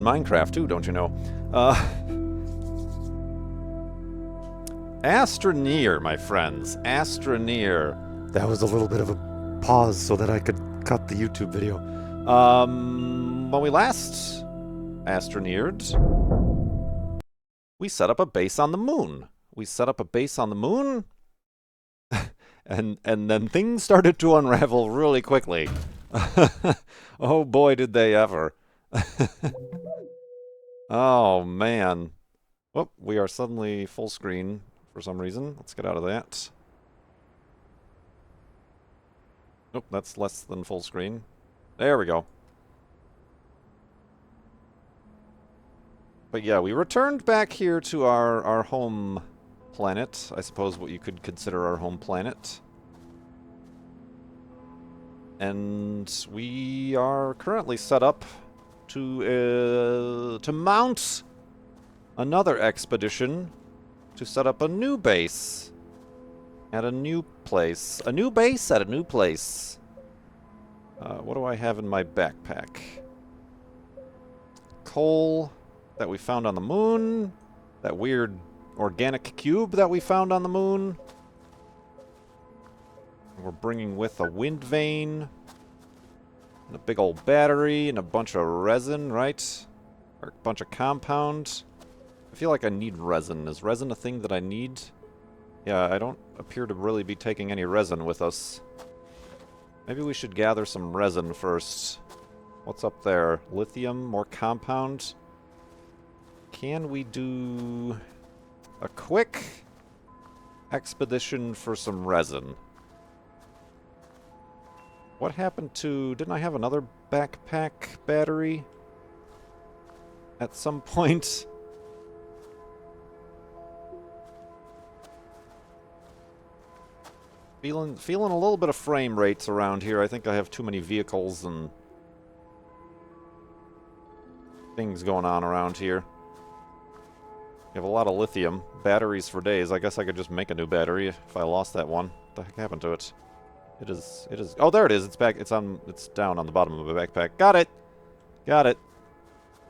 Minecraft too, don't you know? ASTRONEER, my friends. ASTRONEER. That was a little bit of a pause so that I could cut the YouTube video. When we last ASTRONEER'd, we set up a base on the moon. And then things started to unravel really quickly. Oh boy, did they ever. Oh man. Oh, we are suddenly full screen for some reason. Let's get out of that. Nope, that's less than full screen. There we go. But yeah, we returned back here to our home planet. I suppose what you could consider our home planet. And we are currently set up to mount another expedition to set up a new base at a new place. A new base at a new place. What do I have in my backpack? Coal that we found on the moon. That weird organic cube that we found on the moon. We're bringing with a wind vane. And a big old battery and a bunch of resin, right? Or a bunch of compound. I feel like I need resin. Is resin a thing that I need? Yeah, I don't appear to really be taking any resin with us. Maybe we should gather some resin first. What's up there? Lithium, more compound. Can we do a quick expedition for some resin? What happened to... Didn't I have another backpack battery at some point? Feeling a little bit of frame rates around here. I think I have too many vehicles and things going on around here. You have a lot of lithium. Batteries for days. I guess I could just make a new battery if I lost that one. What the heck happened to it? It is... Oh, there it is. It's back. It's down on the bottom of my backpack. Got it! Got it.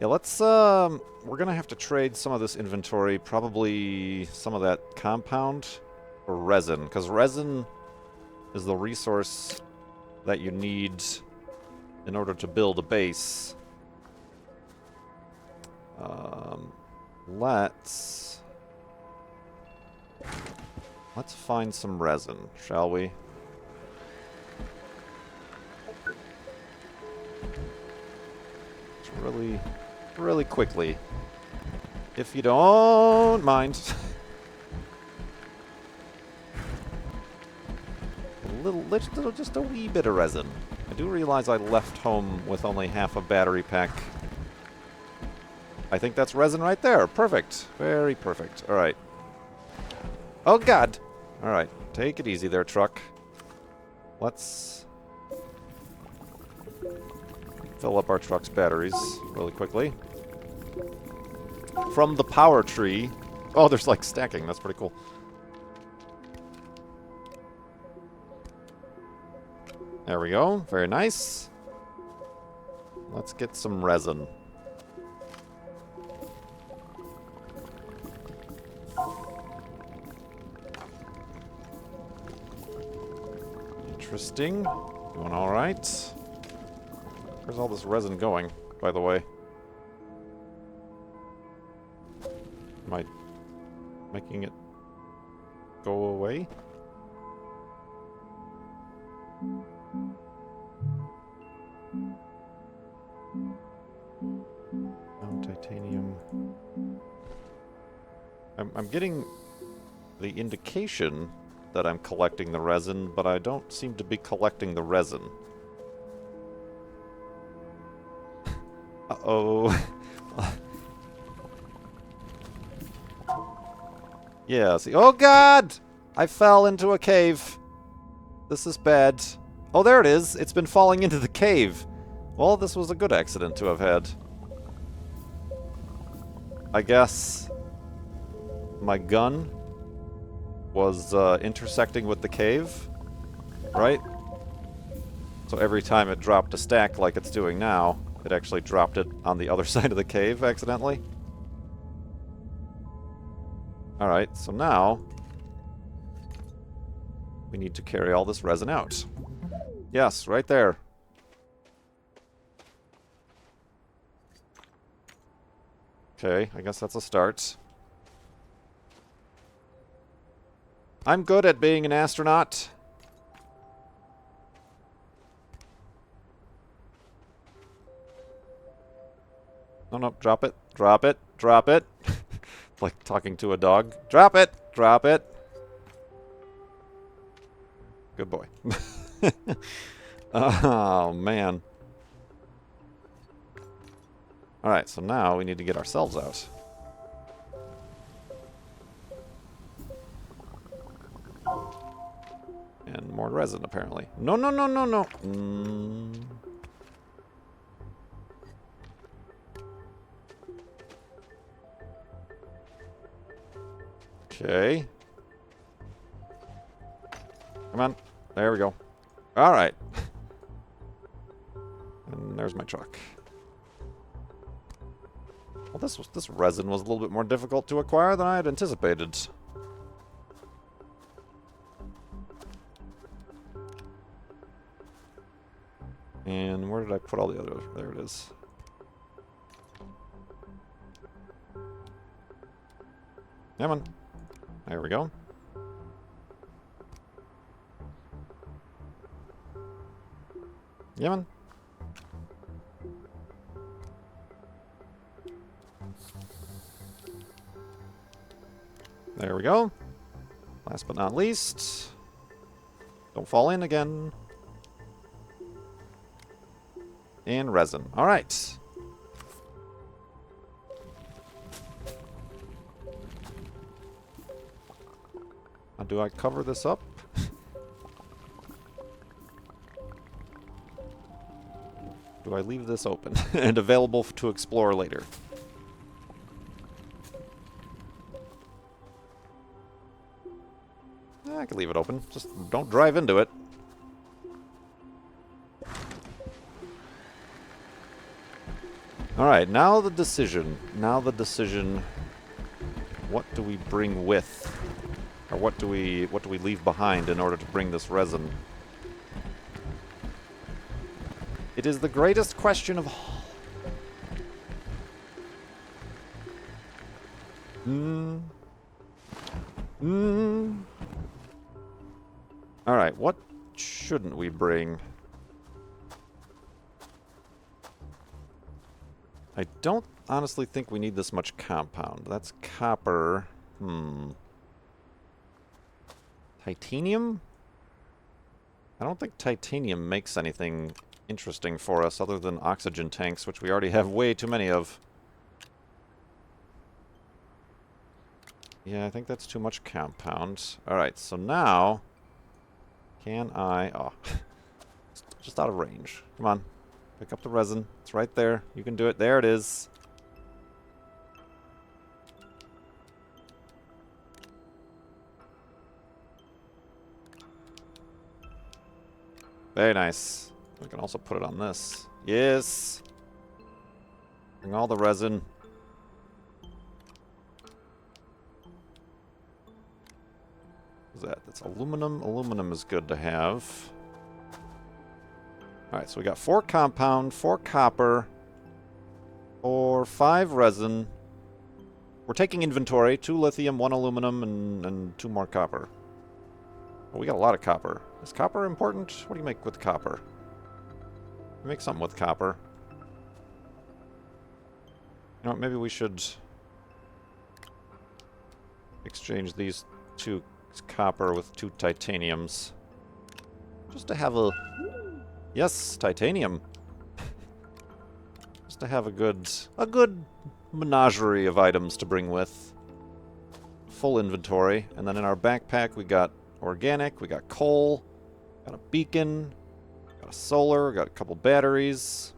Yeah, let's, we're gonna have to trade some of this inventory. Probably some of that compound for resin. Because resin is the resource that you need in order to build a base. Let's find some resin, shall we? Really quickly, if you don't mind. Just a wee bit of resin. I do realize I left home with only half a battery pack. I think that's resin right there. Perfect. Very perfect. Alright. Oh god! Alright. Take it easy there, truck. Let's fill up our truck's batteries really quickly. From the power tree. Oh, there's like stacking. That's pretty cool. There we go. Very nice. Let's get some resin. Interesting. Doing alright. Where's all this resin going, by the way? Am I making it go away? Oh, titanium. I'm getting the indication that I'm collecting the resin, but I don't seem to be collecting the resin. Uh-oh. Yeah, see... Oh, God! I fell into a cave. This is bad. Oh, there it is. It's been falling into the cave. Well, this was a good accident to have had. I guess my gun was intersecting with the cave, right? So every time it dropped a stack like it's doing now, It actually dropped it on the other side of the cave accidentally. Alright, so now we need to carry all this resin out. Yes, right there. Okay, I guess that's a start. I'm good at being an astronaut. No, no, drop it, drop it, drop it. Like talking to a dog. Drop it, drop it. Good boy. Oh, man. Alright, so now we need to get ourselves out. And more resin, apparently. No, no, no, no, no. Okay. Come on. There we go. Alright. And there's my truck. Well, this resin was a little bit more difficult to acquire than I had anticipated. And where did I put all the other... There it is. Come on. There we go. Yeah, man. There we go. Last but not least. Don't fall in again. And resin. Alright. Now, do I cover this up? Do I leave this open and available to explore later? I could leave it open. Just don't drive into it. Alright, now the decision. Now the decision. What do we bring with? Or what do we leave behind in order to bring this resin? It is the greatest question of all. Alright, what shouldn't we bring? I don't honestly think we need this much compound. That's copper. Titanium? I don't think titanium makes anything interesting for us other than oxygen tanks, which we already have way too many of. Yeah, I think that's too much compound. Alright, so now... Can I... Oh. Just out of range. Come on. Pick up the resin. It's right there. You can do it. There it is. Very nice. We can also put it on this. Yes! Bring all the resin. What's that? That's aluminum. Aluminum is good to have. Alright, so we got 4 compound, 4 copper, 5 resin. We're taking inventory. 2 lithium, 1 aluminum, and 2 more copper. Oh, we got a lot of copper. Is copper important? What do you make with copper? Make something with copper. You know what, maybe we should exchange these 2 copper with 2 titaniums. Just to have a... Yes, titanium. Just to have a good menagerie of items to bring with. Full inventory. And then in our backpack we got organic, we got coal, got a beacon, got a solar, got a couple batteries.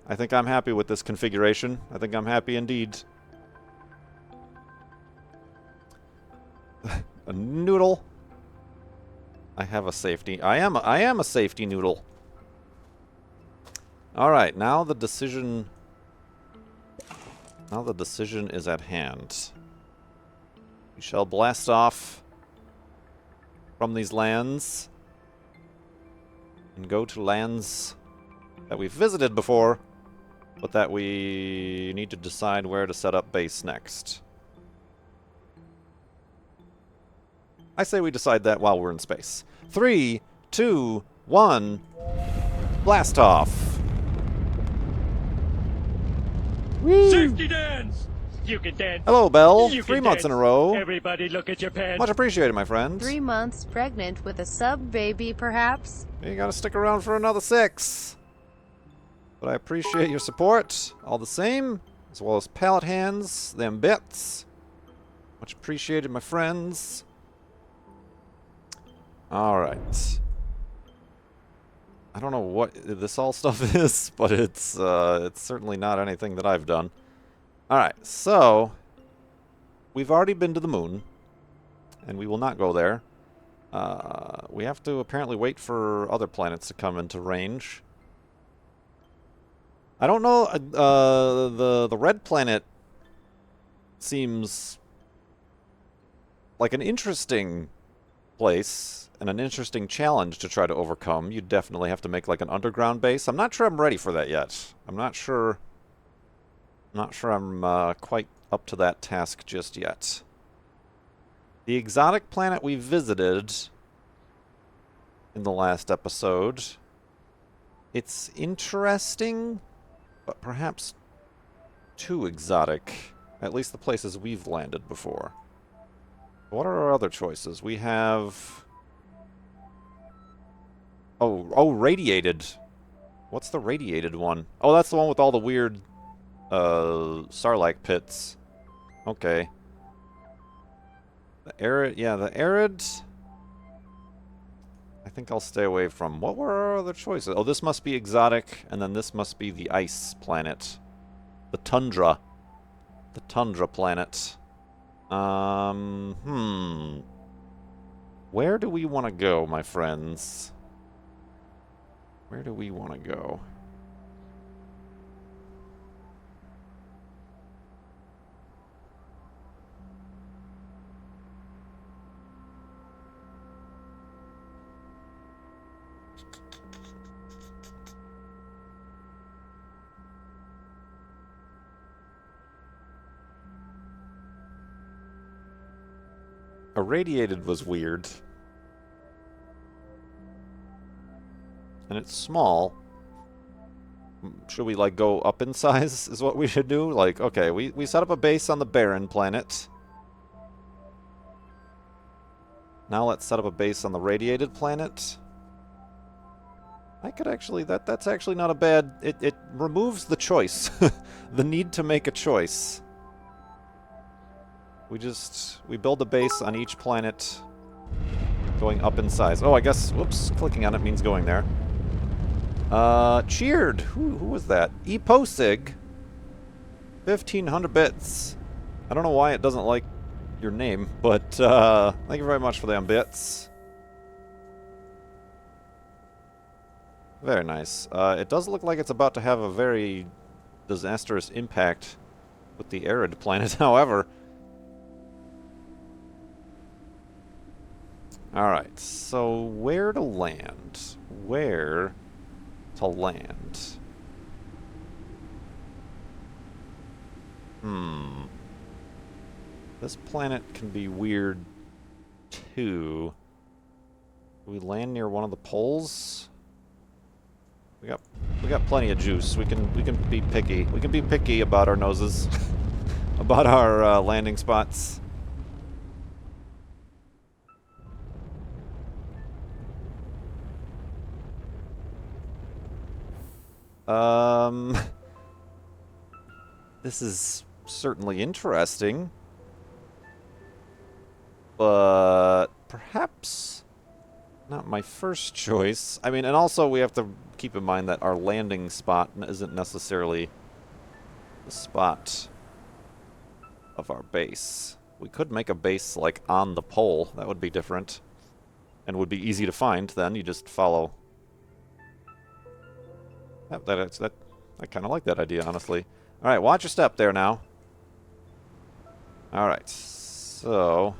I think I'm happy with this configuration. I think I'm happy indeed. A noodle. I have a safety. I am a safety noodle. Alright, now the decision... Now the decision is at hand. We shall blast off from these lands and go to lands that we've visited before, but that we need to decide where to set up base next. I say we decide that while we're in space. 3, 2, 1, blast off! Woo! Safety dance! You can dance. Hello, Belle. You 3 can months in dance. a row. Everybody look at your pants. Much appreciated, my friend. 3 months pregnant with a sub-baby, perhaps? You gotta stick around for another 6. But I appreciate your support, all the same, as well as pallet hands, them bits. Much appreciated, my friends. Alright. I don't know what this all stuff is, but it's certainly not anything that I've done. Alright, so we've already been to the moon, and we will not go there. We have to apparently wait for other planets to come into range. I don't know, the red planet seems like an interesting place and an interesting challenge to try to overcome. You'd definitely have to make like an underground base. I'm not sure I'm ready for that yet. I'm not sure I'm quite up to that task just yet. The exotic planet we visited in the last episode, it's interesting, but perhaps too exotic. At least the places we've landed before. What are our other choices? We have... Oh, Radiated. What's the Radiated one? Oh, that's the one with all the weird, Sarlacc pits. Okay. The Arid, yeah, the Arid... I think I'll stay away from... What were our other choices? Oh, this must be exotic, and then this must be the ice planet. The Tundra. The Tundra planet. Where do we want to go, my friends? Where do we want to go? Irradiated was weird. And it's small. Should we, like, go up in size is what we should do? Like, okay, we set up a base on the barren planet. Now let's set up a base on the radiated planet. I could actually... That's actually not a bad... It removes the choice. The need to make a choice. We build a base on each planet going up in size. Oh, I guess, whoops, clicking on it means going there. Cheered! Who was that? Eposig. 1,500 bits. I don't know why it doesn't like your name, but, thank you very much for them bits. Very nice. It does look like it's about to have a very disastrous impact with the arid planet, however. Alright, so where to land? Where to land? This planet can be weird, too. Do we land near one of the poles? We got plenty of juice. We can be picky. We can be picky about our noses. About our landing spots. This is certainly interesting, but perhaps not my first choice. I mean, and also we have to keep in mind that our landing spot isn't necessarily the spot of our base. We could make a base, like, on the pole. That would be different. And would be easy to find, then. You just follow I kind of like that idea, honestly. All right, watch your step there now. All right, so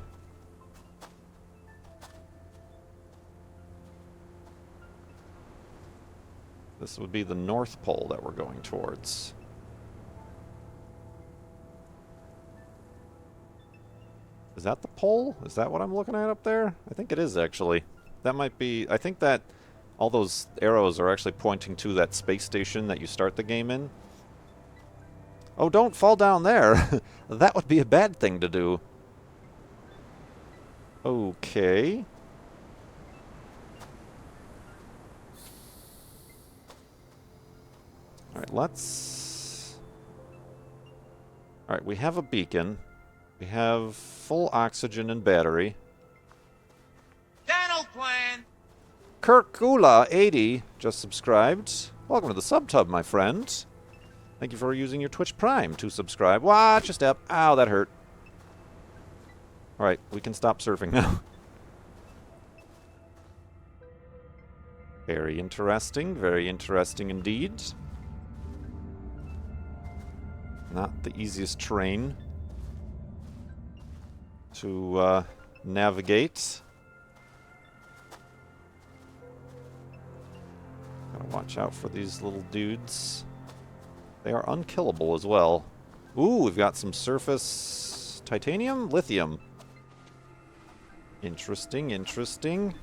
this would be the North Pole that we're going towards. Is that the pole? Is that what I'm looking at up there? I think it is, actually. That might be... I think that all those arrows are actually pointing to that space station that you start the game in. Oh, don't fall down there! That would be a bad thing to do. Okay. Alright, let's... Alright, we have a beacon. We have full oxygen and battery. Dental plan! Kirkula80 just subscribed. Welcome to the subtub, my friend. Thank you for using your Twitch Prime to subscribe. Watch your step. Ow, that hurt. Alright, we can stop surfing now. Very interesting indeed. Not the easiest terrain to navigate. Gotta watch out for these little dudes. They are unkillable as well. Ooh, we've got some surface titanium, lithium. Interesting.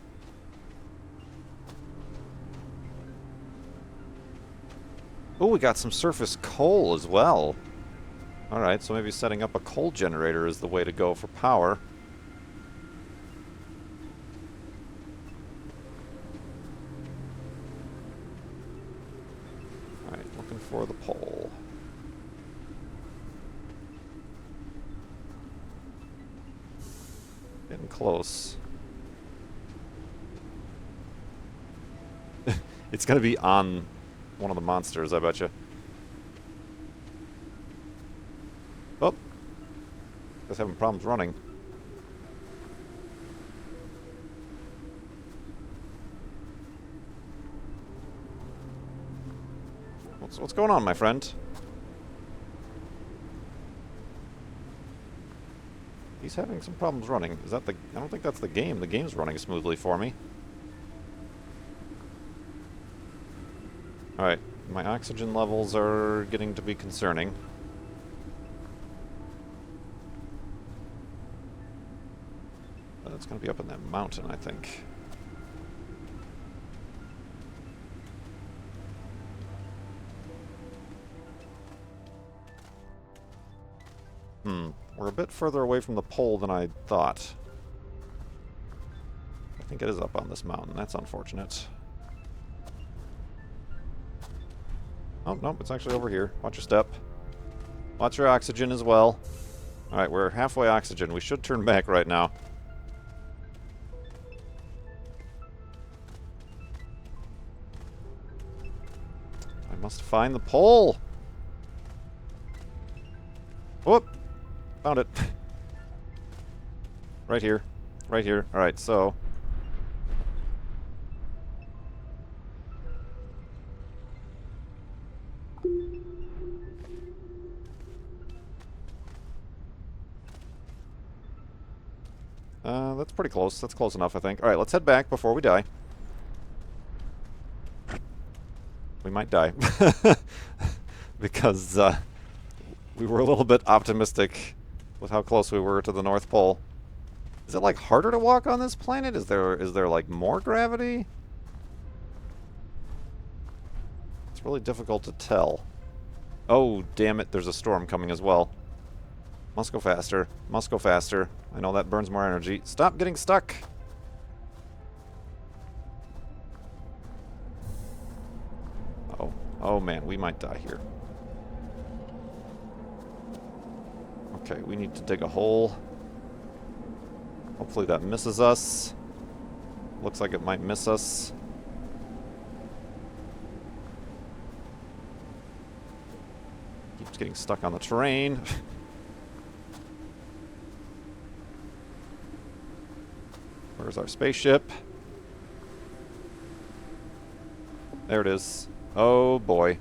Ooh, we got some surface coal as well. Alright, so maybe setting up a coal generator is the way to go for power. Alright, looking for the pole. Getting close. It's gonna be on one of the monsters, I bet you. Oh, guys having problems running. What's going on, my friend? He's having some problems running. Is that the... I don't think that's the game. The game's running smoothly for me. Alright, my oxygen levels are getting to be concerning. It's going to be up in that mountain, I think. We're a bit further away from the pole than I thought. I think it is up on this mountain. That's unfortunate. Oh, nope, it's actually over here. Watch your step. Watch your oxygen as well. Alright, we're halfway oxygen. We should turn back right now. I must find the pole! Whoop! Found it. Right here. Right here. Alright, so... that's pretty close. That's close enough, I think. Alright, let's head back before we die. We might die. Because, we were a little bit optimistic with how close we were to the North Pole. Is it, like, harder to walk on this planet? Is there like, more gravity? It's really difficult to tell. Oh, damn it, there's a storm coming as well. Must go faster. Must go faster. I know that burns more energy. Stop getting stuck! Oh. Oh, man, we might die here. Okay, we need to dig a hole. Hopefully that misses us. Looks like it might miss us. Keeps getting stuck on the terrain. Where's our spaceship? There it is. Oh boy.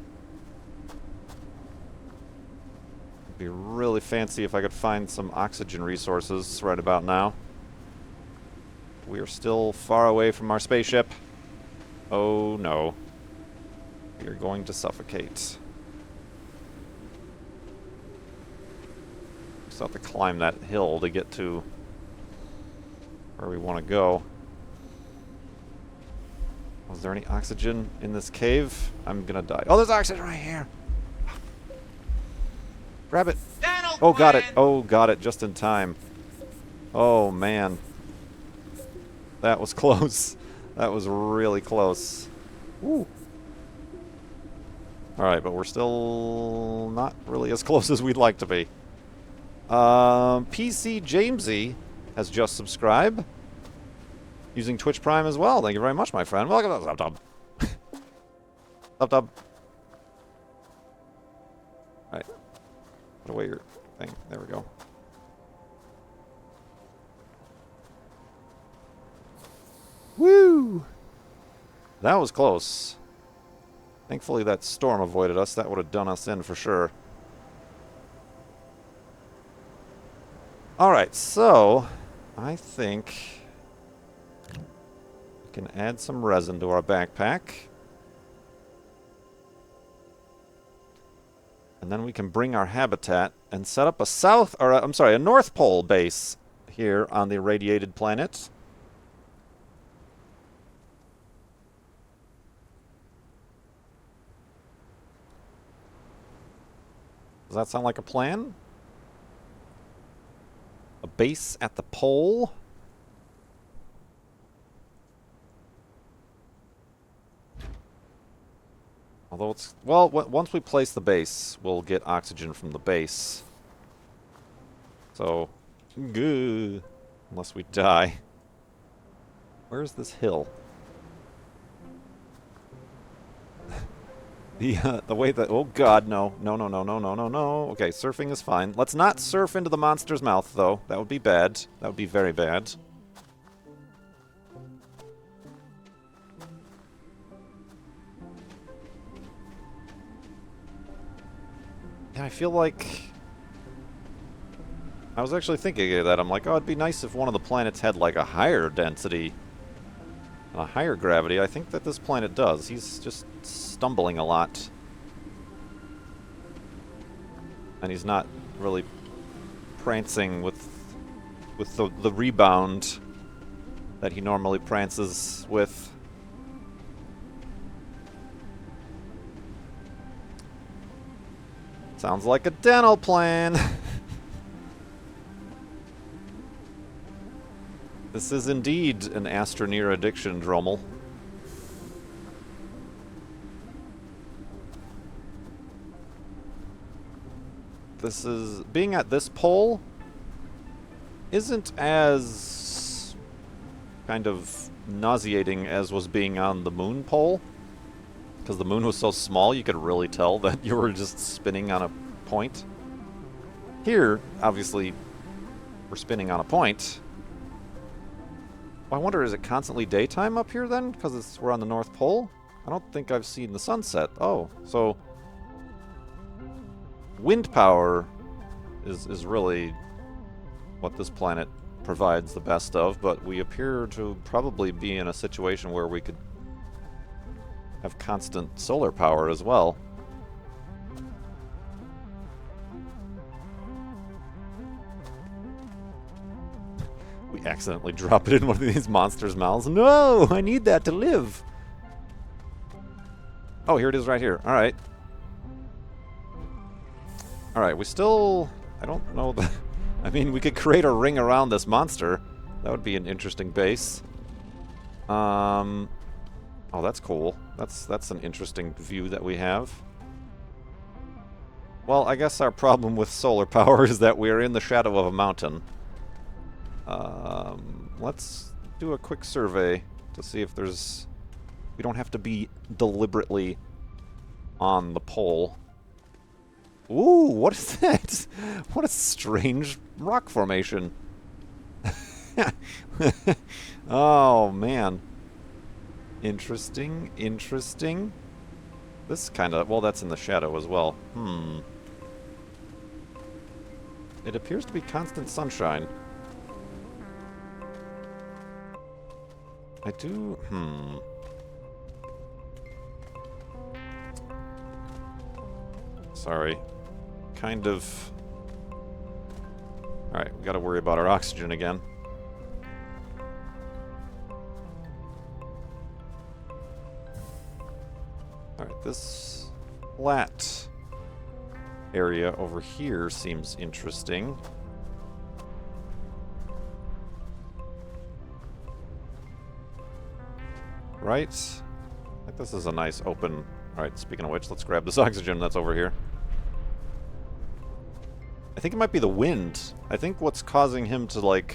It'd be really fancy if I could find some oxygen resources right about now. We are still far away from our spaceship. Oh no. We are going to suffocate. We still have to climb that hill to get to where we want to go. Was there any oxygen in this cave? I'm gonna die. Oh, there's oxygen right here! Grab it! Oh, got it! Oh, got it just in time. Oh, man. That was close. That was really close. Woo! Alright, but we're still not really as close as we'd like to be. PC Jamesy has just subscribed. Using Twitch Prime as well. Thank you very much, my friend. Welcome to Tub Tub. Tub Tub. Alright. Put away your thing. There we go. Woo! That was close. Thankfully that storm avoided us. That would have done us in for sure. Alright, so I think we can add some resin to our backpack. And then we can bring our habitat and set up a North Pole base here on the Radiated planet. Does that sound like a plan? A base at the pole? Although it's... Well, once we place the base, we'll get oxygen from the base. So... Good. Unless we die. Where's this hill? The way that... Oh, God, no. No, no, no, no, no, no, no. Okay, surfing is fine. Let's not surf into the monster's mouth, though. That would be bad. That would be very bad. Yeah, I feel like... I was actually thinking of that. I'm like, oh, it'd be nice if one of the planets had, like, a higher density... a higher gravity. I think that this planet does. He's just stumbling a lot. And he's not really prancing with the rebound that he normally prances with. Sounds like a dental plan. This is indeed an ASTRONEER addiction, Drommel. This is... Being at this pole isn't as kind of nauseating as was being on the moon pole. Because the moon was so small, you could really tell that you were just spinning on a point. Here, obviously, we're spinning on a point. I wonder, is it constantly daytime up here then? Because we're on the North Pole? I don't think I've seen the sunset. Oh, so... wind power is really what this planet provides the best of, but we appear to probably be in a situation where we could have constant solar power as well. We accidentally drop it in one of these monsters' mouths. No! I need that to live! Oh, here it is right here. Alright. Alright, we still... I don't know the... I mean, we could create a ring around this monster. That would be an interesting base. Oh, that's cool. That's an interesting view that we have. Well, I guess our problem with solar power is that we're in the shadow of a mountain. Let's do a quick survey to see if there's... We don't have to be deliberately on the pole. Ooh, what is that? What a strange rock formation. Oh, man. Interesting, interesting. This kind of... Well, that's in the shadow as well. It appears to be constant sunshine. I do... Sorry. Kind of... Alright, we gotta worry about our oxygen again. Alright, this flat area over here seems interesting. Right? I think this is a nice open... Alright, speaking of which, let's grab this oxygen that's over here. I think it might be the wind. I think what's causing him to, like,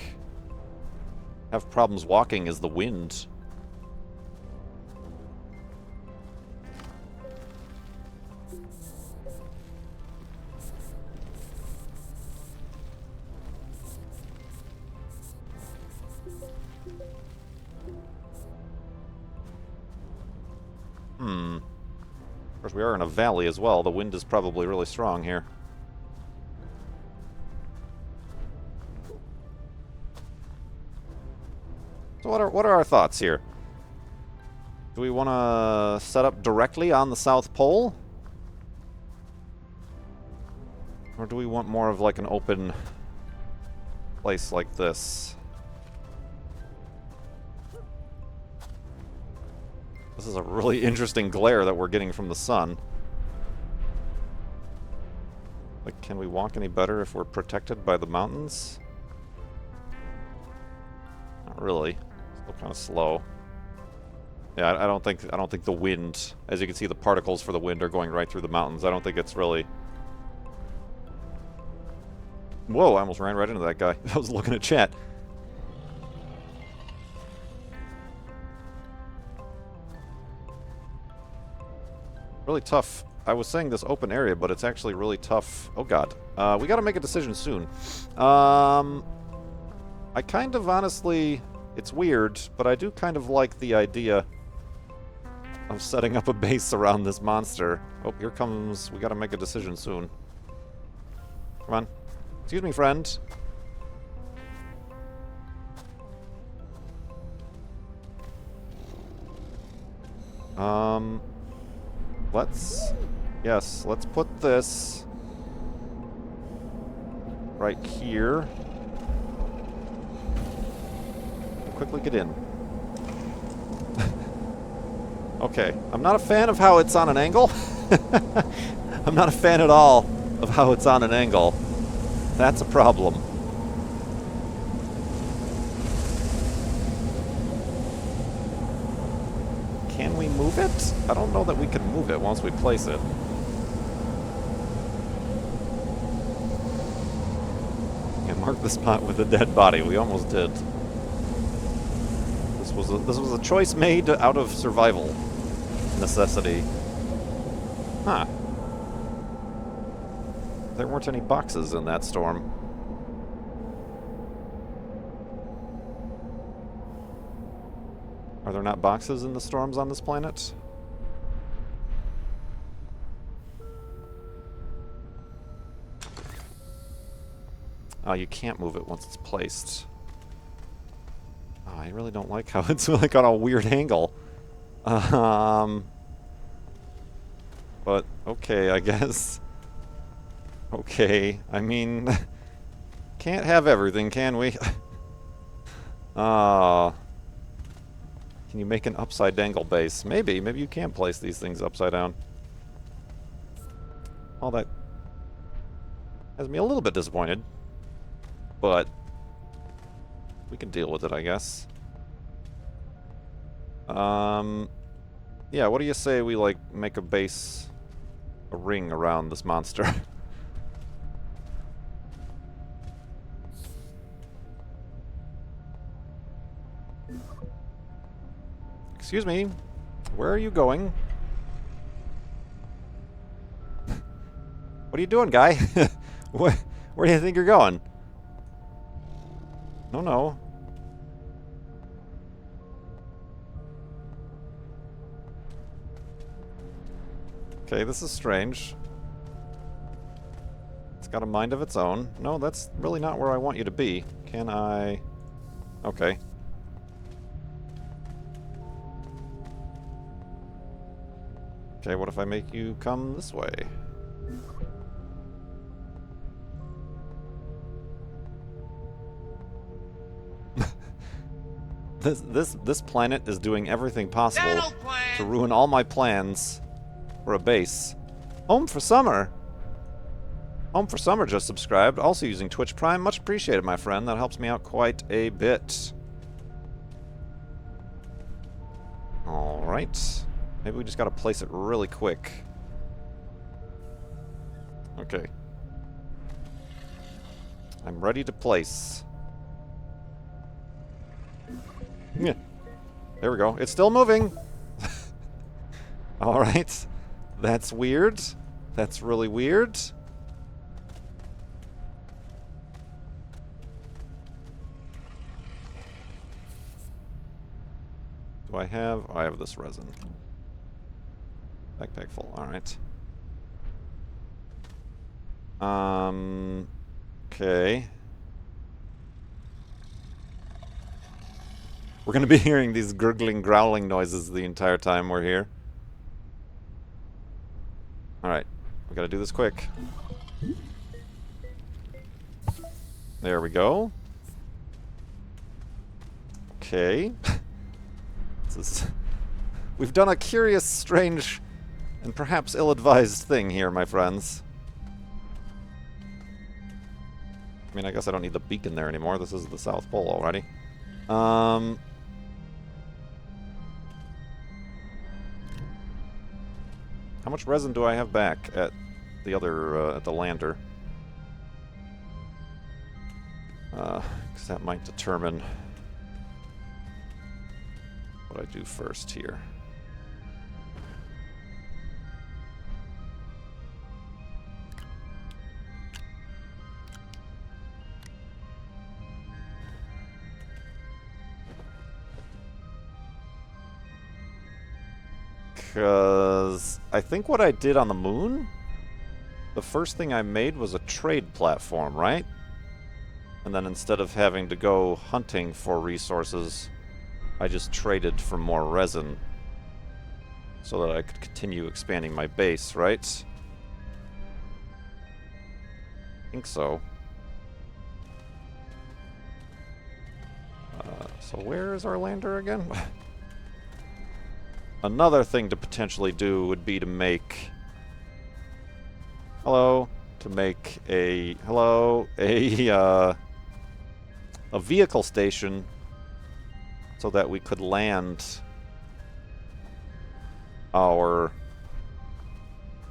have problems walking is the wind. Of course, we are in a valley as well. The wind is probably really strong here. So what are our thoughts here? Do we want to set up directly on the South Pole? Or do we want more of like an open place like this? This is a really interesting glare that we're getting from the sun. Like, can we walk any better if we're protected by the mountains? Not really. Still kind of slow. Yeah, I don't think the wind, as you can see, the particles for the wind are going right through the mountains. I don't think it's really... Whoa, I almost ran right into that guy. I was looking at chat. Really tough. I was saying this open area, but it's actually really tough. Oh god. We gotta make a decision soon. I kind of honestly... It's weird, but I do kind of like the idea of setting up a base around this monster. Oh, here comes... We gotta make a decision soon. Come on. Excuse me, friend. Let's... Yes, let's put this right here. Quickly get in. Okay, I'm not a fan of how it's on an angle. I'm not a fan at all of how it's on an angle. That's a problem. Can we move it? I don't know that we can move it once we place it. And mark the spot with a dead body. We almost did. This was a choice made out of survival necessity. Huh. There weren't any boxes in that storm. Are there not boxes in the storms on this planet? Oh, you can't move it once it's placed. Oh, I really don't like how it's like on a weird angle. But, okay, I guess. Okay, I mean... Can't have everything, can we? Can you make an upside dangle base? Maybe. Maybe you can place these things upside down. Well, that has me a little bit disappointed. But we can deal with it, I guess. Yeah, what do you say we, like, make a base, a ring around this monster? Excuse me, where are you going? What are you doing, guy? Where do you think you're going? No, no. Okay, this is strange. It's got a mind of its own. No, that's really not where I want you to be. Can I... Okay. Okay, what if I make you come this way? This planet is doing everything possible to ruin all my plans for a base. Home for Summer! Home for Summer just subscribed, also using Twitch Prime. Much appreciated, my friend. That helps me out quite a bit. Alright. Maybe we just gotta place it really quick. Okay. I'm ready to place. Yeah. There we go. It's still moving! Alright. That's weird. That's really weird. Do I have... I have this resin. Backpack full. Alright. Okay. We're gonna be hearing these gurgling, growling noises the entire time we're here. Alright. We gotta do this quick. There we go. Okay. This is... We've done a curious, strange, and perhaps ill-advised thing here, my friends. I mean, I guess I don't need the beacon there anymore. This is the South Pole already. How much resin do I have back at the other, at the lander? Because that might determine what I do first here. Because I think what I did on the moon, the first thing I made was a trade platform, right? And then instead of having to go hunting for resources, I just traded for more resin so that I could continue expanding my base, right? I think so. So where is our lander again? Another thing to potentially do would be to make... Hello? To make a... Hello? A vehicle station so that we could land our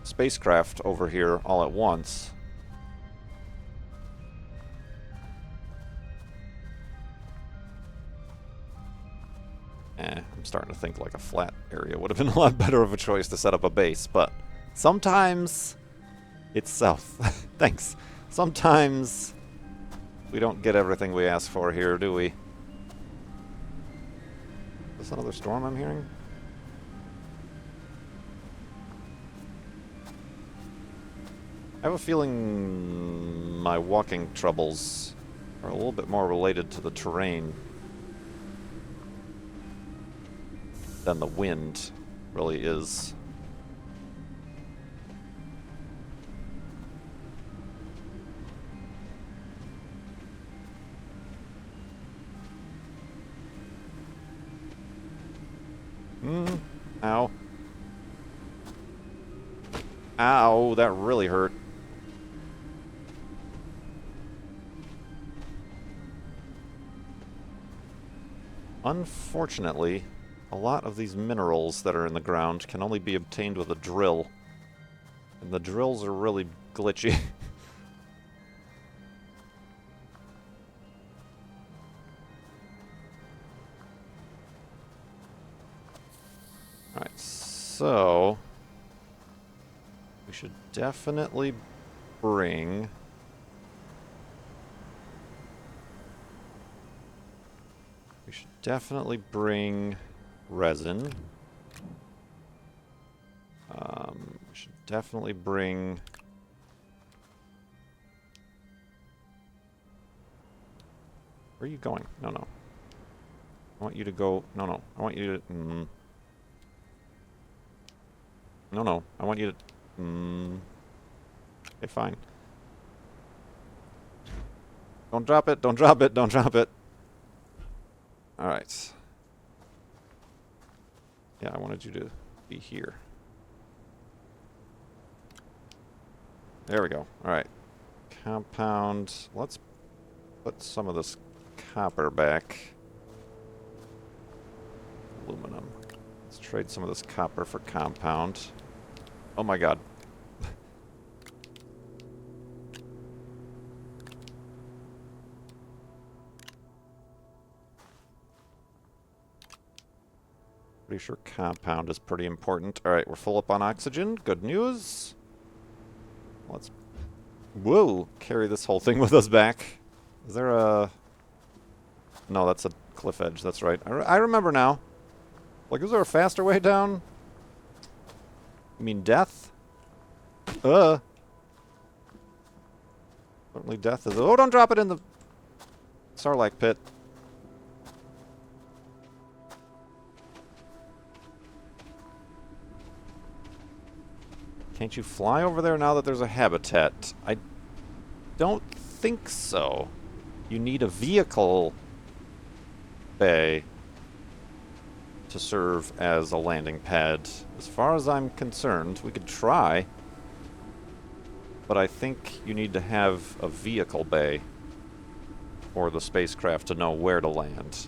spacecraft over here all at once. I'm starting to think like a flat area would have been a lot better of a choice to set up a base, but sometimes it's south. Thanks. Sometimes we don't get everything we ask for here, do we? Is this another storm I'm hearing? I have a feeling my walking troubles are a little bit more related to the terrain than the wind really is. Ow. Ow, that really hurt. Unfortunately, a lot of these minerals that are in the ground can only be obtained with a drill. And the drills are really glitchy. Alright, so... we should definitely bring... we should definitely bring... resin. I should definitely bring... Where are you going? No, no. I want you to go... No, no. I want you to... No, no. I want you to... Okay, fine. Don't drop it, don't drop it, don't drop it. Alright. Yeah, I wanted you to be here. There we go. Alright. Compound. Let's put some of this copper back. Aluminum. Let's trade some of this copper for compound. Oh my god. Pretty sure compound is pretty important. Alright, we're full up on oxygen. Good news. Let's... Whoa! Carry this whole thing with us back. Is there a... No, that's a cliff edge. That's right. I remember now. Like, is there a faster way down? You mean death? Certainly death is... Oh, don't drop it in the... Sarlacc pit. Can't you fly over there now that there's a habitat? I don't think so. You need a vehicle bay to serve as a landing pad. As far as I'm concerned, we could try. But I think you need to have a vehicle bay for the spacecraft to know where to land.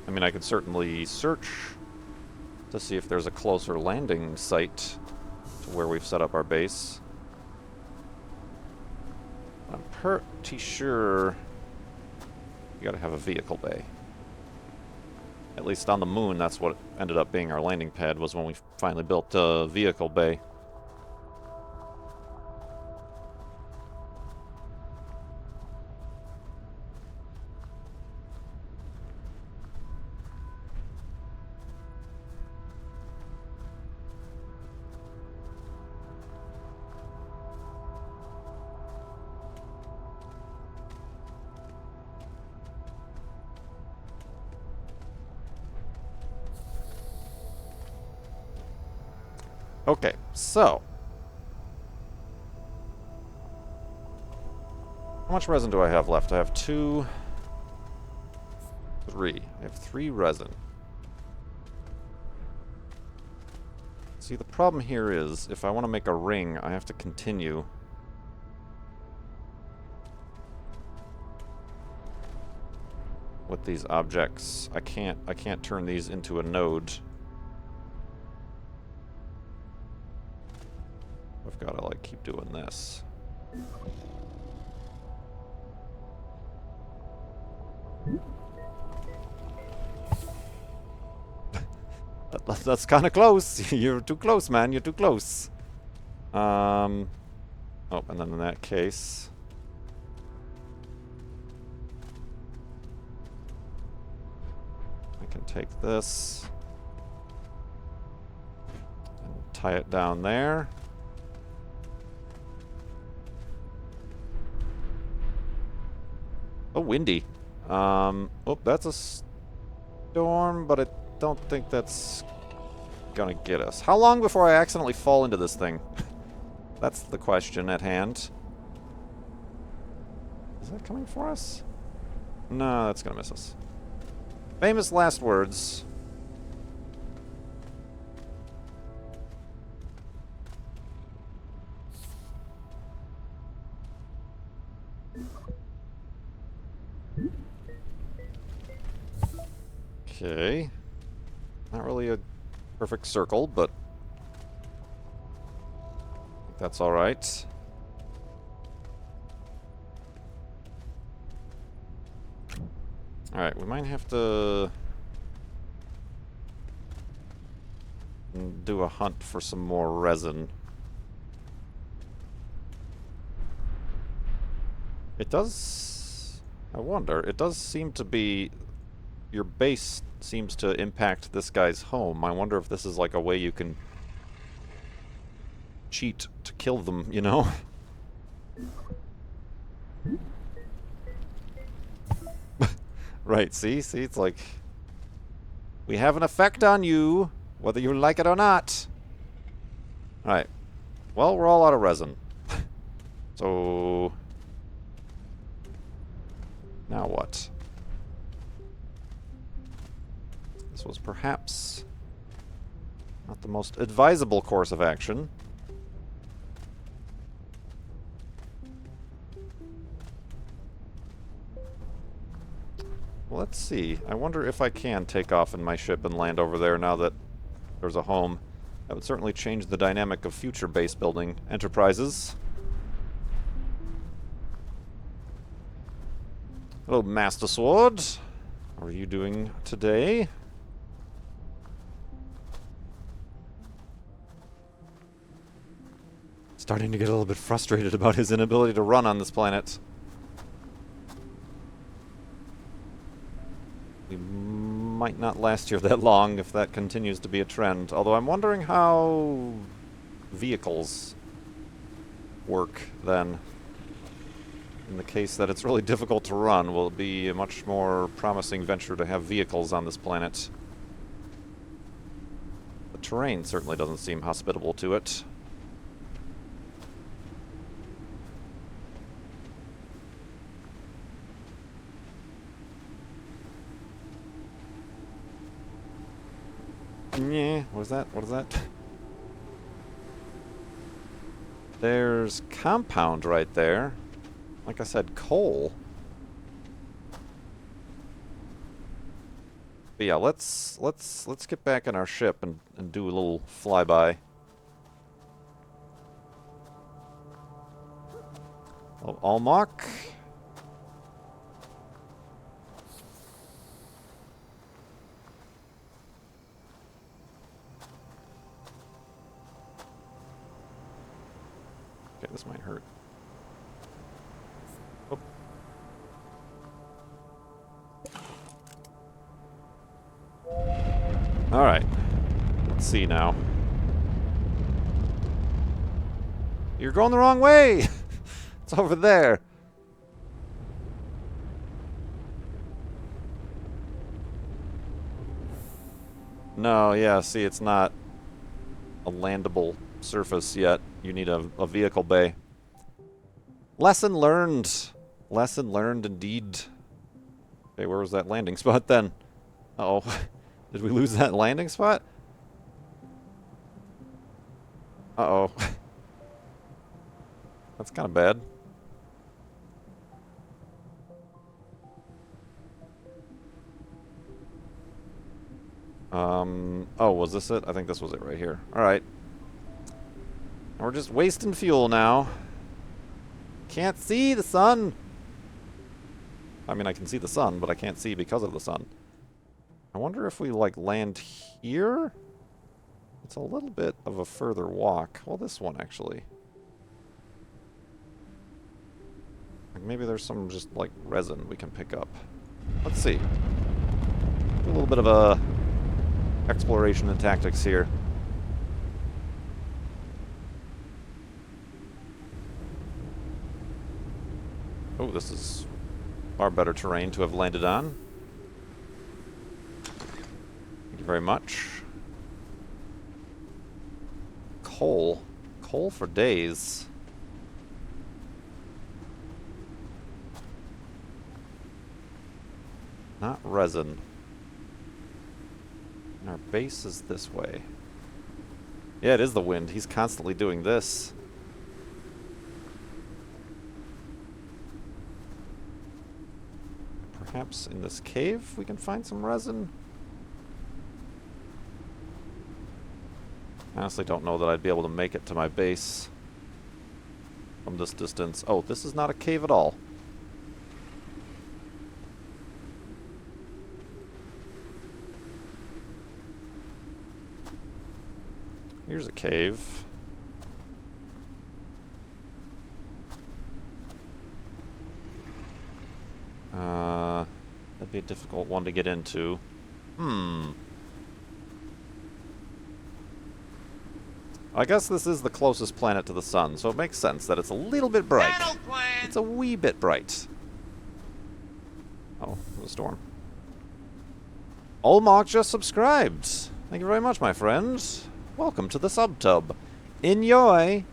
I mean, I could certainly search to see if there's a closer landing site to where we've set up our base. I'm pretty sure you gotta have a vehicle bay. At least on the moon, that's what ended up being our landing pad, was when we finally built a vehicle bay. Okay, so. How much resin do I have left? I have 2, 3. I have 3 resin. See, the problem here is, if I want to make a ring, I have to continue. With these objects. I can't turn these into a node. I've got to, like, keep doing this. That's kind of close. You're too close, man. You're too close. Oh, and then in that case... I can take this... and tie it down there. Oh, windy. Oh, that's a storm, but I don't think that's gonna get us. How long before I accidentally fall into this thing? That's the question at hand. Is that coming for us? No, that's gonna miss us. Famous last words. Okay. Not really a perfect circle, but that's alright. Alright, we might have to... and do a hunt for some more resin. It does... I wonder, it does seem to be... Your base seems to impact this guy's home. I wonder if this is like a way you can cheat to kill them, you know? Right, see? See, it's like... We have an effect on you, whether you like it or not. Alright. Well, we're all out of resin. So... Now what? This was perhaps not the most advisable course of action. Well, let's see. I wonder if I can take off in my ship and land over there now that there's a home. That would certainly change the dynamic of future base building enterprises. Hello, Master Sword. How are you doing today? Starting to get a little bit frustrated about his inability to run on this planet. We might not last here that long if that continues to be a trend. Although I'm wondering how vehicles work then. In the case that it's really difficult to run, will it be a much more promising venture to have vehicles on this planet? The terrain certainly doesn't seem hospitable to it. Yeah, what is that? What is that? There's compound right there. Like I said, coal. But yeah, let's get back in our ship and do a little flyby. Oh, Almach. Okay, this might hurt. Oh. Alright. Let's see now. You're going the wrong way! It's over there. No, yeah, see, it's not a landable surface yet. You need a vehicle bay. Lesson learned. Lesson learned indeed. Okay, where was that landing spot then? Uh-oh. Did we lose that landing spot? Uh-oh. That's kind of bad. Oh, was this it? I think this was it right here. Alright. We're just wasting fuel now. Can't see the sun! I mean, I can see the sun, but I can't see because of the sun. I wonder if we, like, land here? It's a little bit of a further walk. Well, this one, actually. Like, maybe there's some just, like, resin we can pick up. Let's see. Do a little bit of a exploration and tactics here. Oh, this is far better terrain to have landed on. Thank you very much. Coal. Coal for days. Not resin. And our base is this way. Yeah, it is the wind. He's constantly doing this. Perhaps in this cave we can find some resin? I honestly don't know that I'd be able to make it to my base from this distance. Oh, this is not a cave at all. Here's a cave. That'd be a difficult one to get into. I guess this is the closest planet to the sun, so it makes sense that it's a little bit bright. It's a wee bit bright. Oh, there's a storm. Olmark just subscribed. Thank you very much, my friend. Welcome to the subtub. Enjoy.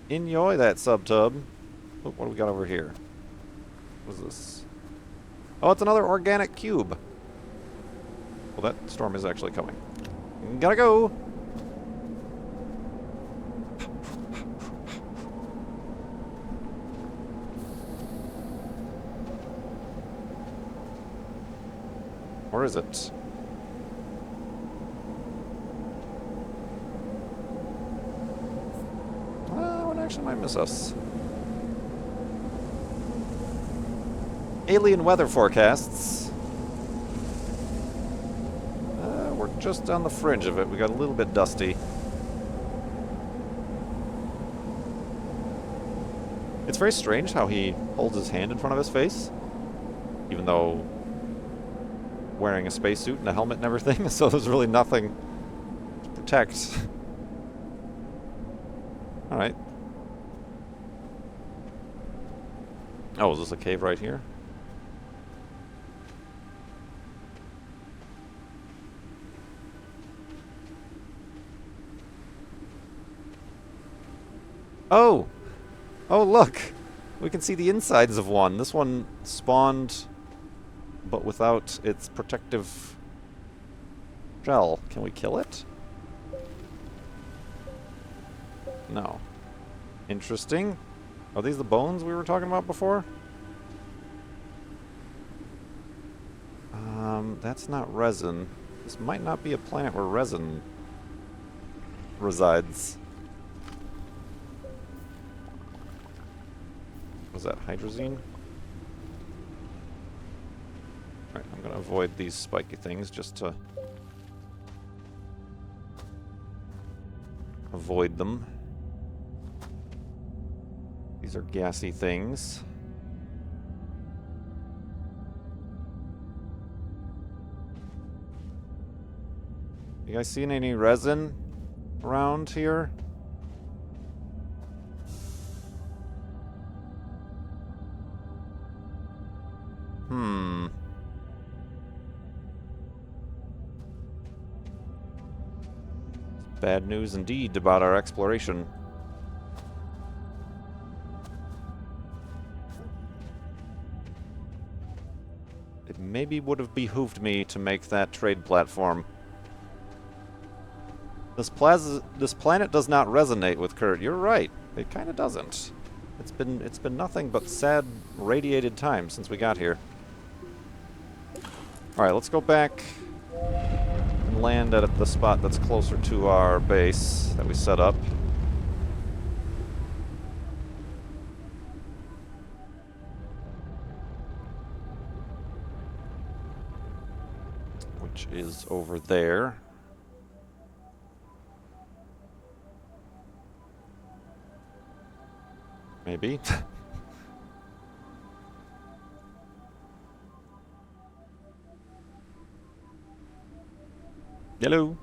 Enjoy that subtub. Oh, what do we got over here? What is this? Oh, it's another organic cube. Well, that storm is actually coming. Gotta go. Where is it? One actually might miss us. Alien weather forecasts. We're just on the fringe of it. We got a little bit dusty. It's very strange how he holds his hand in front of his face, even though wearing a spacesuit and a helmet and everything, so there's really nothing to protect. Alright. Oh, is this a cave right here? Oh! Oh, look! We can see the insides of one. This one spawned, but without its protective shell. Can we kill it? No. Interesting. Are these the bones we were talking about before? That's not resin. This might not be a planet where resin resides. Was that hydrazine? Alright, I'm gonna avoid these spiky things just to avoid them. These are gassy things. You guys seen any resin around here? Bad news indeed about our exploration. It maybe would have behooved me to make that trade platform. This planet does not resonate with Kurt. You're right. It kind of doesn't. It's been nothing but sad, radiated time since we got here. All right, let's go back and land at the spot that's closer to our base that we set up. Which is over there. Maybe. Hello.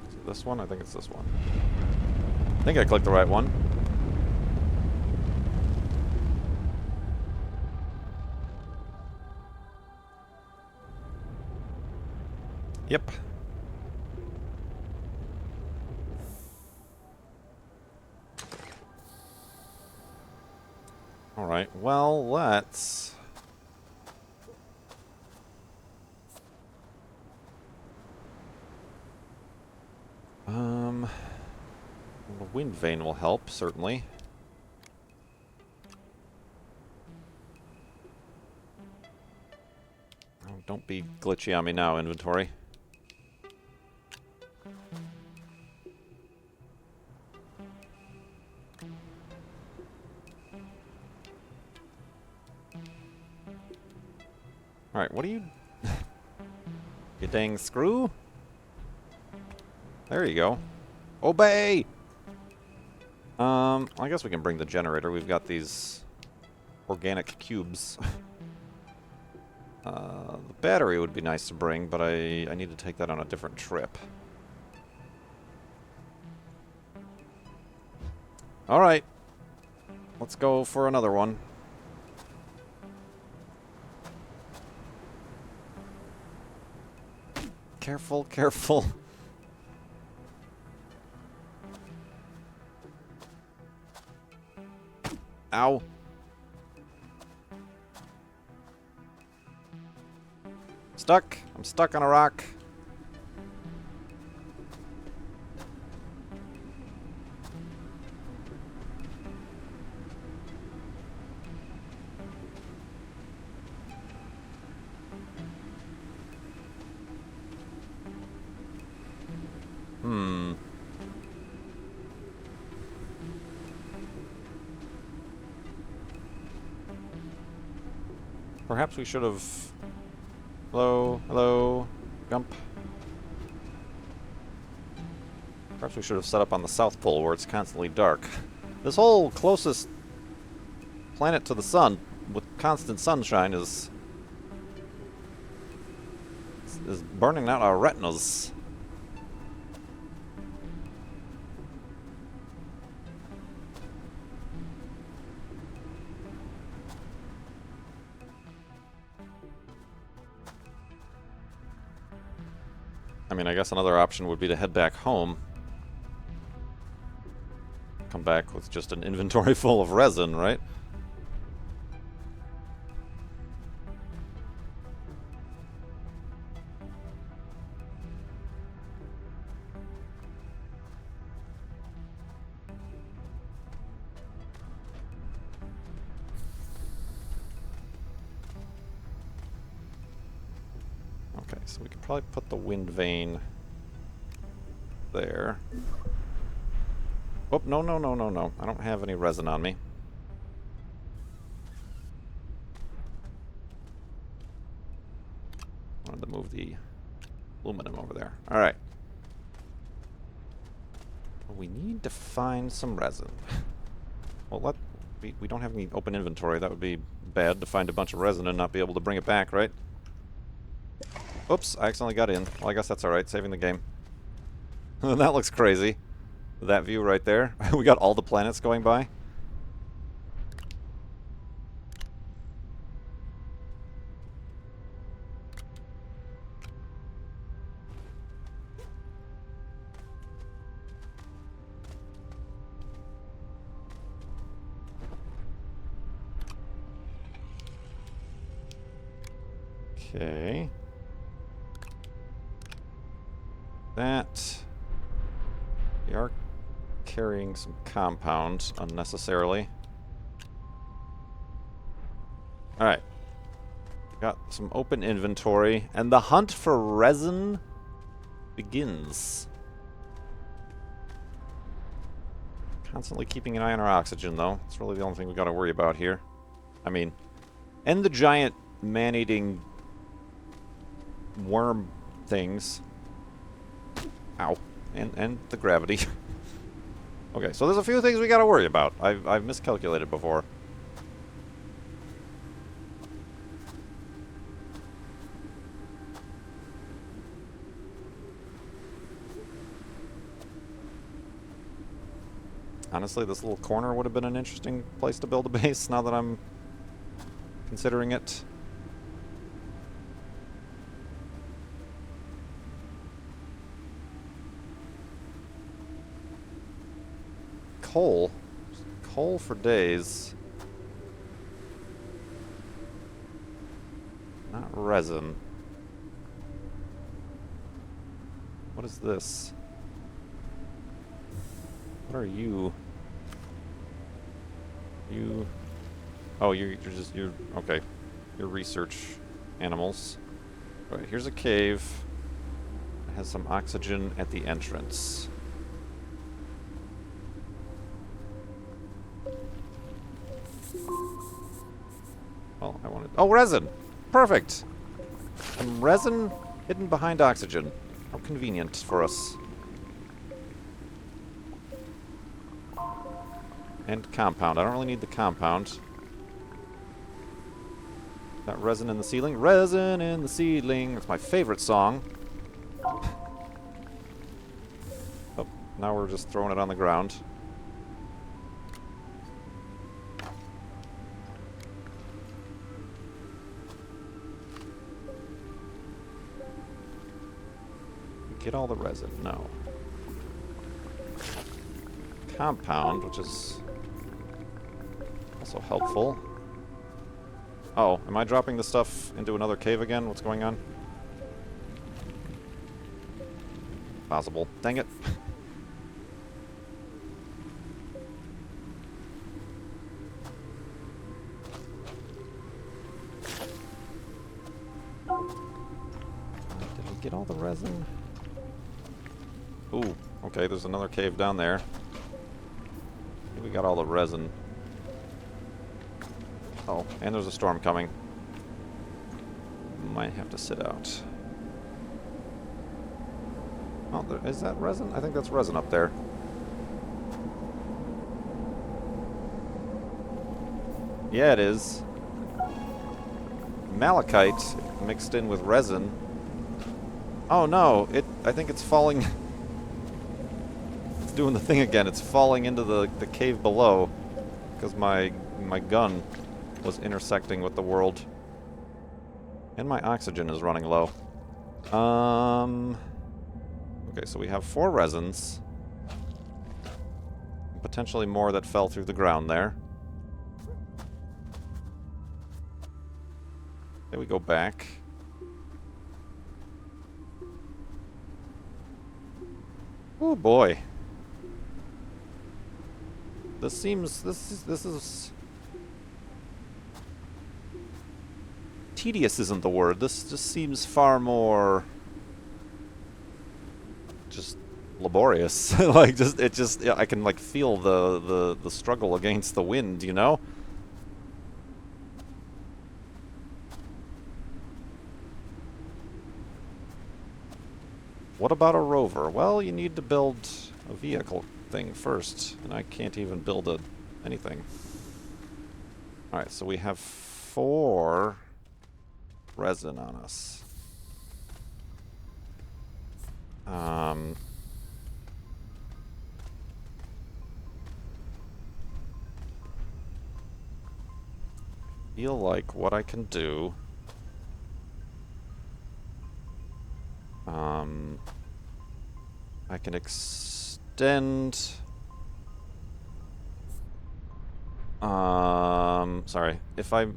Is it this one? I think it's this one. I think I clicked the right one. Yep. Alright, well, let's... The wind vane will help, certainly. Oh, don't be glitchy on me now, inventory. Alright, what are you... You dang screw? There you go. Obey! I guess we can bring the generator. We've got these organic cubes. The battery would be nice to bring, but I need to take that on a different trip. Alright. Let's go for another one. Careful, careful. Ow. Stuck. I'm stuck on a rock. Perhaps we should have... Hello? Hello? Jump. Perhaps we should have set up on the South Pole where it's constantly dark. This whole closest planet to the sun with constant sunshine is burning out our retinas. I mean, I guess another option would be to head back home. Come back with just an inventory full of resin, right? Okay, so we could probably put the wind vane there. Oh, no, no, no, no, no. I don't have any resin on me. Wanted to move the aluminum over there. Alright. We need to find some resin. Well, we don't have any open inventory. That would be bad to find a bunch of resin and not be able to bring it back, right? Oops, I accidentally got in. Well, I guess that's alright, saving the game. That looks crazy. That view right there. We got all the planets going by. Okay. That... We are carrying some compounds unnecessarily. Alright. Got some open inventory, and the hunt for resin begins. Constantly keeping an eye on our oxygen, though. It's really the only thing we gotta worry about here. I mean, and the giant man-eating worm things. Ow. And the gravity. Okay, so there's a few things we gotta worry about. I've miscalculated before. Honestly, this little corner would have been an interesting place to build a base now that I'm considering it. Coal. Coal for days. Not resin. What is this? What are you? You... Oh, you're okay. You're research animals. Alright, here's a cave. It has some oxygen at the entrance. Well, I wanted... Oh, resin! Perfect! Some resin hidden behind oxygen. How convenient for us. And compound. I don't really need the compound. That resin in the ceiling. Resin in the ceiling. That's my favorite song. Oh, now we're just throwing it on the ground. Get all the resin. No. Compound, which is also helpful. Oh, am I dropping the stuff into another cave again? What's going on? Possible. Dang it. Did we get all the resin? Ooh, okay, there's another cave down there. We got all the resin. Oh, and there's a storm coming. Might have to sit out. Oh, is that resin? I think that's resin up there. Yeah, it is. Malachite mixed in with resin. Oh no, I think it's falling... It's doing the thing again. It's falling into the cave below. Because my gun was intersecting with the world. And my oxygen is running low. Okay, so we have 4 resins. Potentially more that fell through the ground there. There we go back. Oh boy. This is tedious isn't the word. This just seems far more just laborious. Like yeah, I can like feel the struggle against the wind, you know? What about a rover? Well, you need to build a vehicle thing first, and I can't even build anything. Alright, so we have 4 resin on us. Feel like what I can do. I can extend. Sorry. If I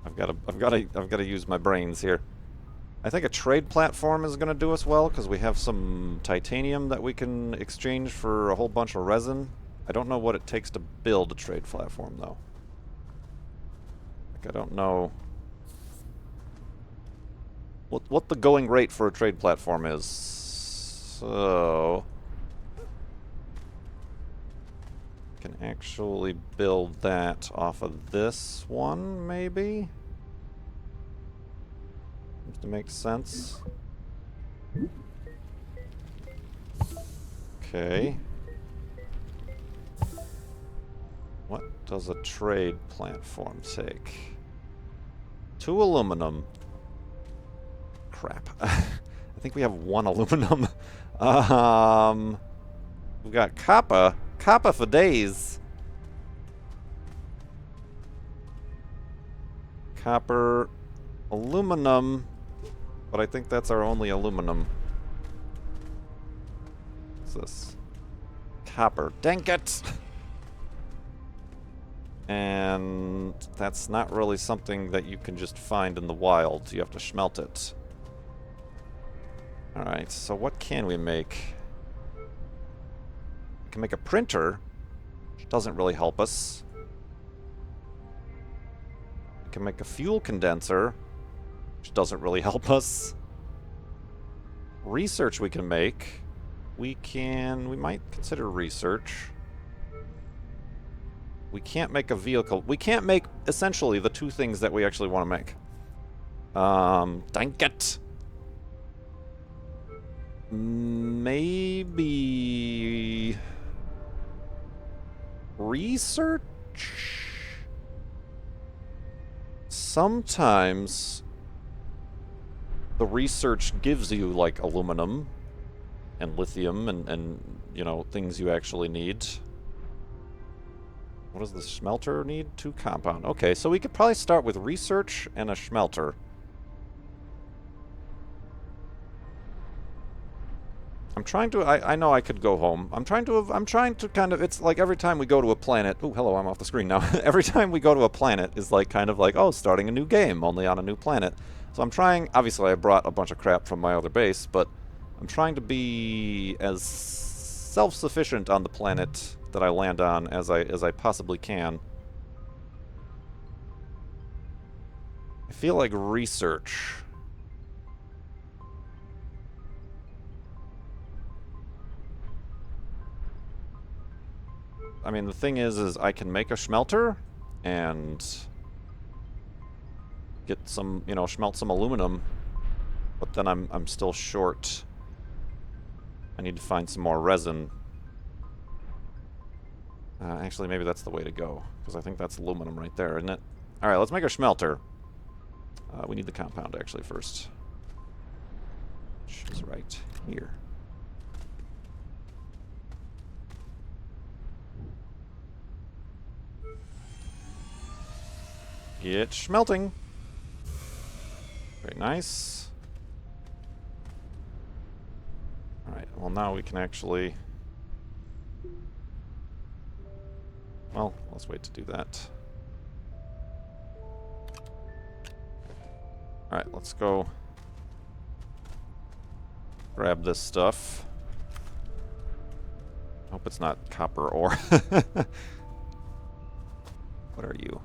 I've got to use my brains here. I think a trade platform is going to do us well because we have some titanium that we can exchange for a whole bunch of resin. I don't know what it takes to build a trade platform though. Like I don't know what the going rate for a trade platform is. So can actually build that off of this one, maybe? Seems to make sense. Okay. What does a trade platform take? 2 aluminum. Crap. I think we have 1 aluminum. We've got copper. Copper for days. Copper, aluminum, but I think that's our only aluminum. What's this? Copper. Dang it! And that's not really something that you can just find in the wild. You have to smelt it. Alright, so what can we make? We can make a printer, which doesn't really help us. We can make a fuel condenser, which doesn't really help us. Research we can make. We might consider research. We can't make a vehicle. We can't make, essentially, the 2 things that we actually want to make. Dang it! Maybe... research? Sometimes the research gives you, like, aluminum and lithium and you know, things you actually need. What does the smelter need? 2 compound. Okay, so we could probably start with research and a smelter. I'm trying to, I know I could go home. I'm trying to kind of, it's like every time we go to a planet, oh, hello, I'm off the screen now. Every time we go to a planet is like kind of like, oh, starting a new game, only on a new planet. So I'm trying, obviously I brought a bunch of crap from my other base, but I'm trying to be as self-sufficient on the planet that I land on as I possibly can. I feel like research. I mean, the thing is I can make a smelter and get some, you know, smelt some aluminum, but then I'm still short. I need to find some more resin. Actually, maybe that's the way to go, because I think that's aluminum right there, isn't it? All right, let's make a smelter. We need the compound actually first, which is right here. Get smelting. Very nice. Alright, well now we can actually... Well, let's wait to do that. Alright, let's go grab this stuff. Hope it's not copper ore. What are you?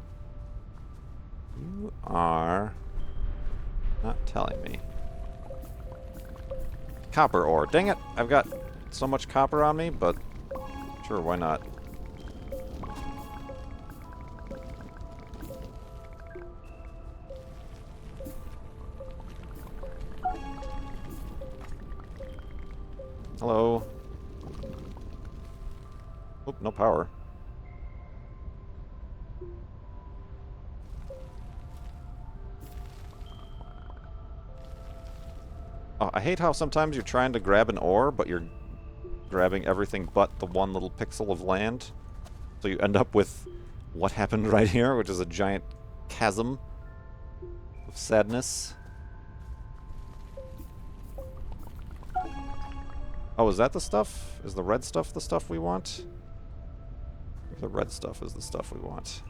You are not telling me. Copper ore. Dang it! I've got so much copper on me, but sure, why not? Hello. Oop, no power. Oh, I hate how sometimes you're trying to grab an ore, but you're grabbing everything but the one little pixel of land. So you end up with what happened right here, which is a giant chasm of sadness. Oh, is that the stuff? Is the red stuff the stuff we want? The red stuff is the stuff we want.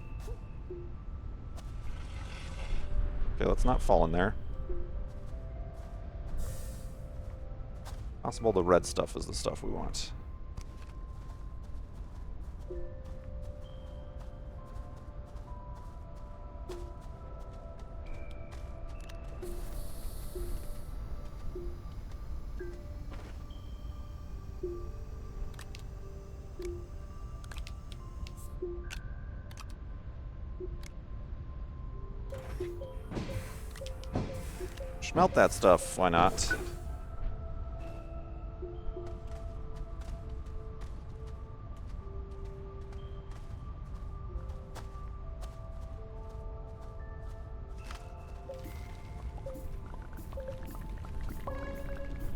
Okay, let's not fall in there. Possible the red stuff is the stuff we want. Smelt that stuff, why not?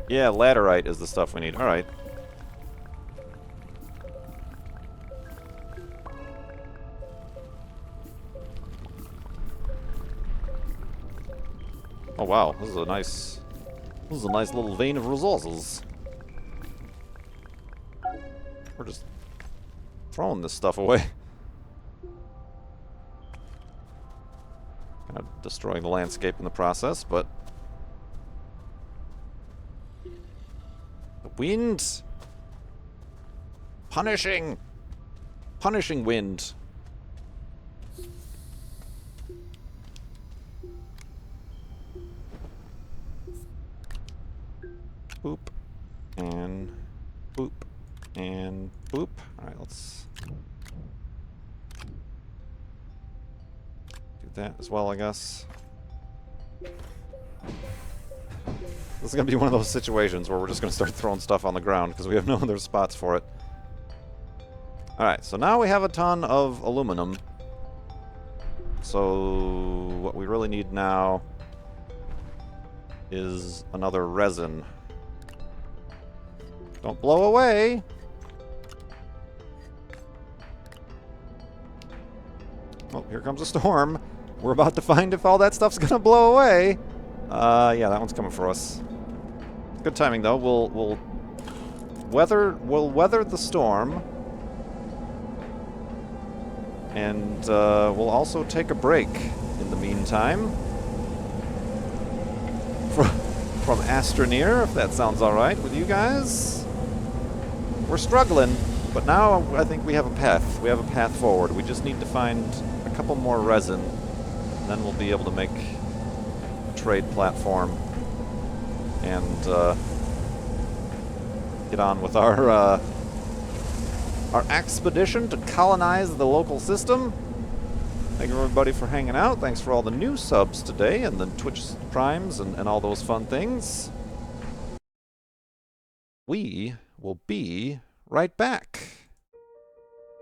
Yeah, laterite is the stuff we need. Alright. Oh wow, this is a nice little vein of resources. We're just throwing this stuff away. Kind of destroying the landscape in the process, but the wind! Punishing! Punishing wind! Boop. And boop. And boop. Alright, let's do that as well, I guess. This is going to be one of those situations where we're just going to start throwing stuff on the ground because we have no other spots for it. Alright, so now we have a ton of aluminum. So what we really need now is another resin. Don't blow away! Oh, here comes a storm. We're about to find if all that stuff's gonna blow away. Yeah, that one's coming for us. Good timing though. We'll weather the storm, and we'll also take a break in the meantime from ASTRONEER, if that sounds all right with you guys. We're struggling, but now I think we have a path. We have a path forward. We just need to find a couple more resin, and then we'll be able to make a trade platform and get on with our expedition to colonize the local system. Thank you everybody for hanging out. Thanks for all the new subs today and the Twitch primes and all those fun things. We will be right back.